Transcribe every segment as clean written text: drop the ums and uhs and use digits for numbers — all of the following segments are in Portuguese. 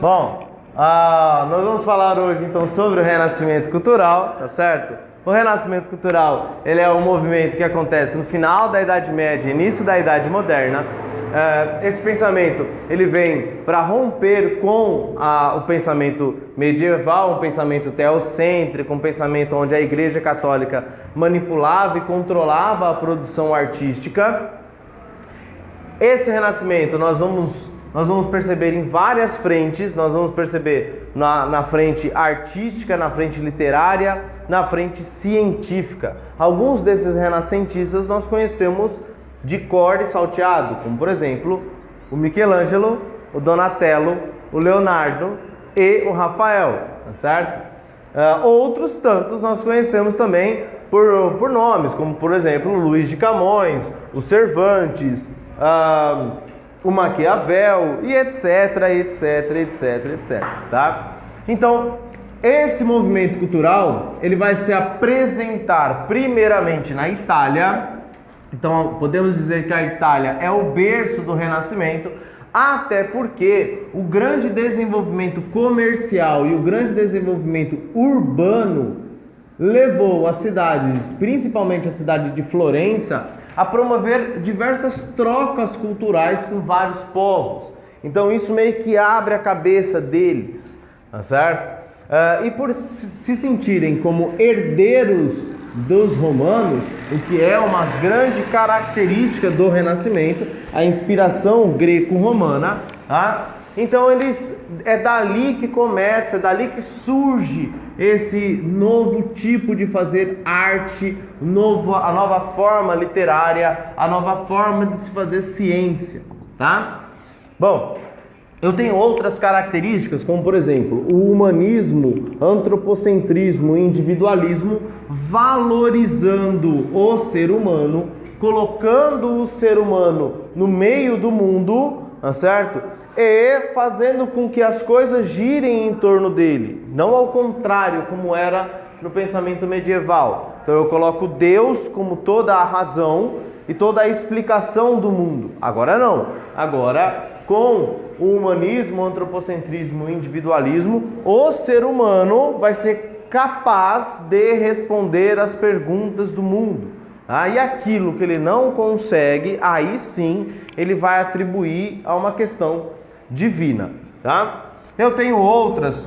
Bom, nós vamos falar hoje então sobre o Renascimento Cultural, tá certo? O Renascimento Cultural, ele é um movimento que acontece no final da Idade Média, início da Idade Moderna. Esse pensamento, ele vem para romper com o pensamento medieval, um pensamento teocêntrico, um pensamento onde a Igreja Católica manipulava e controlava a produção artística. Esse renascimento nós vamos perceber em várias frentes. Nós vamos perceber na frente artística, na frente literária, na frente científica. Alguns desses renascentistas nós conhecemos de cor e salteado, como por exemplo o Michelangelo, o Donatello, o Leonardo e o Rafael, tá certo? Outros tantos nós conhecemos também por nomes, como por exemplo o Luís de Camões, o Cervantes, o Maquiavel e etc, tá? Então, esse movimento cultural, ele vai se apresentar primeiramente na Itália. Então, podemos dizer que a Itália é o berço do Renascimento, até porque o grande desenvolvimento comercial e o grande desenvolvimento urbano levou as cidades, principalmente a cidade de Florença, a promover diversas trocas culturais com vários povos. Então isso meio que abre a cabeça deles, tá certo? E por se sentirem como herdeiros dos romanos, o que é uma grande característica do Renascimento, a inspiração greco-romana, tá? Então é dali que começa, é dali que surge esse novo tipo de fazer arte, a nova forma literária, a nova forma de se fazer ciência, tá? Bom, eu tenho outras características, como por exemplo, o humanismo, antropocentrismo e individualismo, valorizando o ser humano, colocando o ser humano no meio do mundo, tá certo? E fazendo com que as coisas girem em torno dele, não ao contrário, como era no pensamento medieval. Então eu coloco Deus como toda a razão e toda a explicação do mundo. Agora não. Agora, com o humanismo, o antropocentrismo e o individualismo, o ser humano vai ser capaz de responder as perguntas do mundo. E aquilo que ele não consegue, aí sim ele vai atribuir a uma questão divina, tá? Eu tenho outras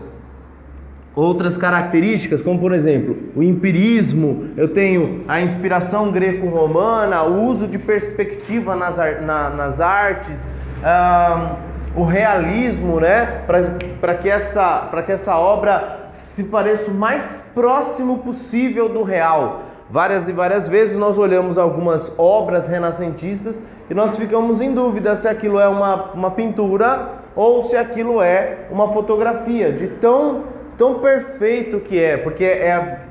características, como por exemplo, o empirismo, eu tenho a inspiração greco-romana, o uso de perspectiva nas artes, o realismo, né? Para que essa obra se pareça o mais próximo possível do real. Várias e várias vezes nós olhamos algumas obras renascentistas e nós ficamos em dúvida se aquilo é uma pintura ou se aquilo é uma fotografia, de tão perfeito que é, porque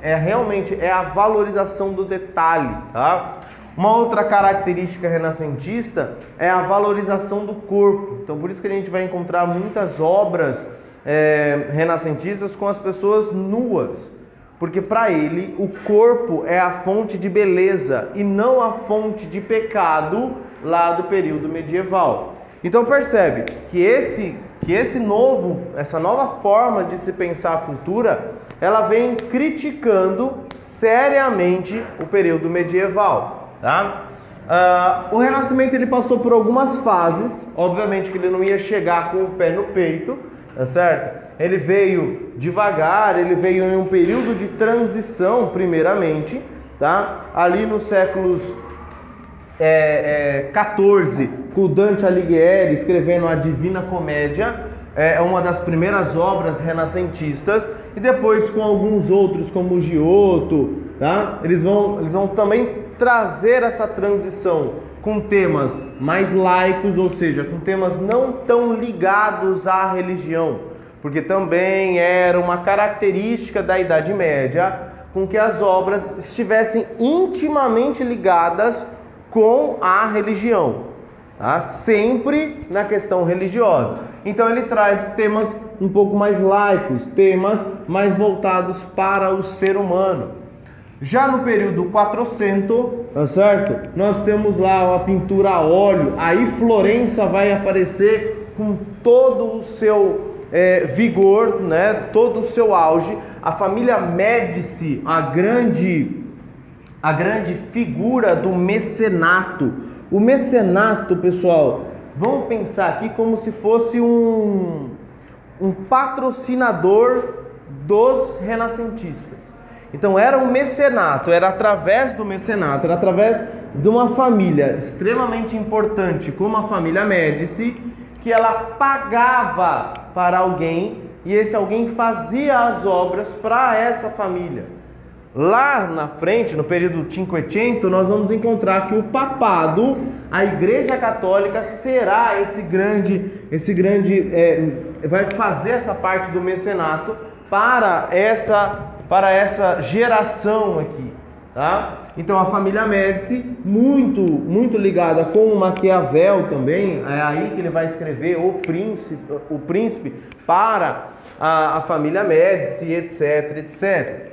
realmente a valorização do detalhe, tá? Uma outra característica renascentista é a valorização do corpo. Então por isso que a gente vai encontrar muitas obras renascentistas com as pessoas nuas. Porque para ele o corpo é a fonte de beleza e não a fonte de pecado lá do período medieval. Então percebe que essa nova forma de se pensar a cultura, ela vem criticando seriamente o período medieval, tá? O Renascimento ele passou por algumas fases, obviamente que ele não ia chegar com o pé no peito, tá certo? Ele veio devagar, ele veio em um período de transição primeiramente, tá? Ali nos séculos 14, com Dante Alighieri escrevendo a Divina Comédia, é uma das primeiras obras renascentistas, e depois com alguns outros como Giotto, tá? Eles vão também trazer essa transição com temas mais laicos, ou seja, com temas não tão ligados à religião, porque também era uma característica da Idade Média com que as obras estivessem intimamente ligadas com a religião, tá? Sempre na questão religiosa. Então ele traz temas um pouco mais laicos, temas mais voltados para o ser humano. Já no período 400, tá certo? Nós temos lá uma pintura a óleo, aí Florença vai aparecer com todo o seu vigor, né, todo o seu auge. A família Médici, a grande figura do mecenato. O mecenato, pessoal, vamos pensar aqui como se fosse um patrocinador dos renascentistas. Então era um mecenato, era através do mecenato, era através de uma família extremamente importante como a família Médici, que ela pagava para alguém e esse alguém fazia as obras para essa família. Lá na frente, no período Cinquecento, nós vamos encontrar que o papado, a Igreja Católica, será vai fazer essa parte do mecenato para essa geração aqui, tá? Então a família Médici, muito ligada com o Maquiavel também, é aí que ele vai escrever o príncipe para a família Médici, etc.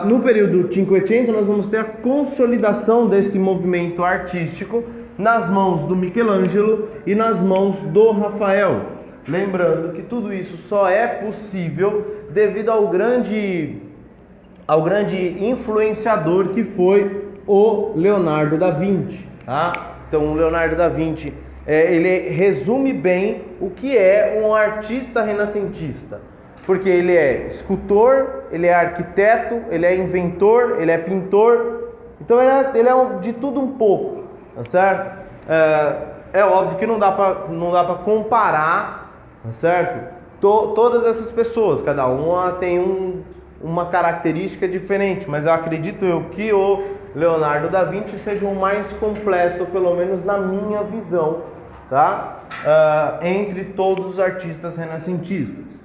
No período Cinquecento nós vamos ter a consolidação desse movimento artístico nas mãos do Michelangelo e nas mãos do Rafael. Lembrando que tudo isso só é possível devido ao grande influenciador que foi o Leonardo da Vinci, tá? Então o Leonardo da Vinci, ele resume bem o que é um artista renascentista, porque ele é escultor, ele é arquiteto, ele é inventor, ele é pintor, então ele é de tudo um pouco, tá certo? É óbvio que não dá para comparar, tá certo? Todas essas pessoas, cada uma tem uma característica diferente, mas eu acredito que o Leonardo da Vinci seja o mais completo, pelo menos na minha visão, tá? Entre todos os artistas renascentistas.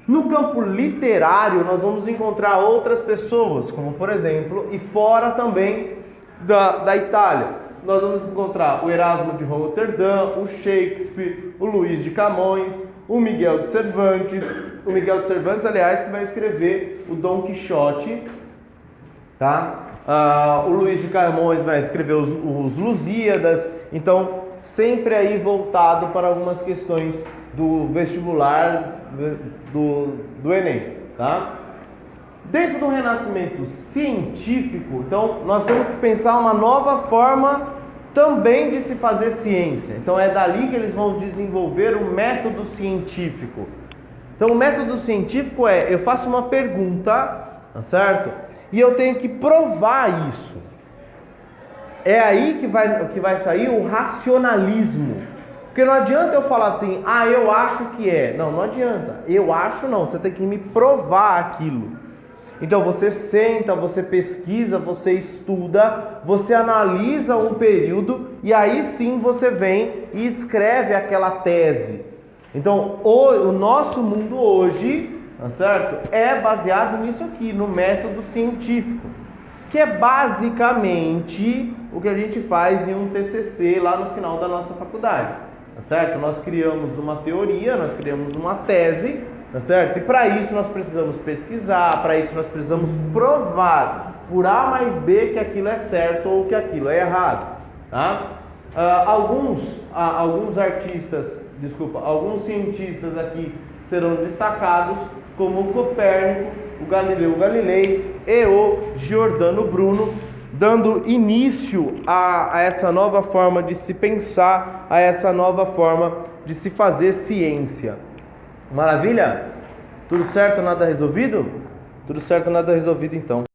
No campo literário, nós vamos encontrar outras pessoas, como por exemplo, e fora também da Itália. Nós vamos encontrar o Erasmo de Roterdã, o Shakespeare, o Luís de Camões, o Miguel de Cervantes. O Miguel de Cervantes, aliás, que vai escrever o Dom Quixote, tá? O Luís de Camões vai escrever os Lusíadas. Então, sempre aí voltado para algumas questões do vestibular do Enem, tá? Dentro do renascimento científico, então, nós temos que pensar uma nova forma também de se fazer ciência. Então, é dali que eles vão desenvolver o método científico. Então, o método científico eu faço uma pergunta, tá certo? E eu tenho que provar isso. É aí que vai sair o racionalismo. Porque não adianta eu falar assim, eu acho que é. Não adianta. Eu acho não, você tem que me provar aquilo. Então você senta, você pesquisa, você estuda, você analisa um período e aí sim você vem e escreve aquela tese. Então o nosso mundo hoje, tá certo? É baseado nisso aqui, no método científico, que é basicamente o que a gente faz em um TCC lá no final da nossa faculdade, tá certo? Nós criamos uma teoria, nós criamos uma tese, tá certo? E para isso nós precisamos pesquisar, para isso nós precisamos provar por A mais B que aquilo é certo ou que aquilo é errado, tá? Alguns cientistas aqui serão destacados, como o Copérnico, o Galileu Galilei e o Giordano Bruno, dando início a essa nova forma de se pensar, a essa nova forma de se fazer ciência. Maravilha? Tudo certo, nada resolvido? Tudo certo, nada resolvido então.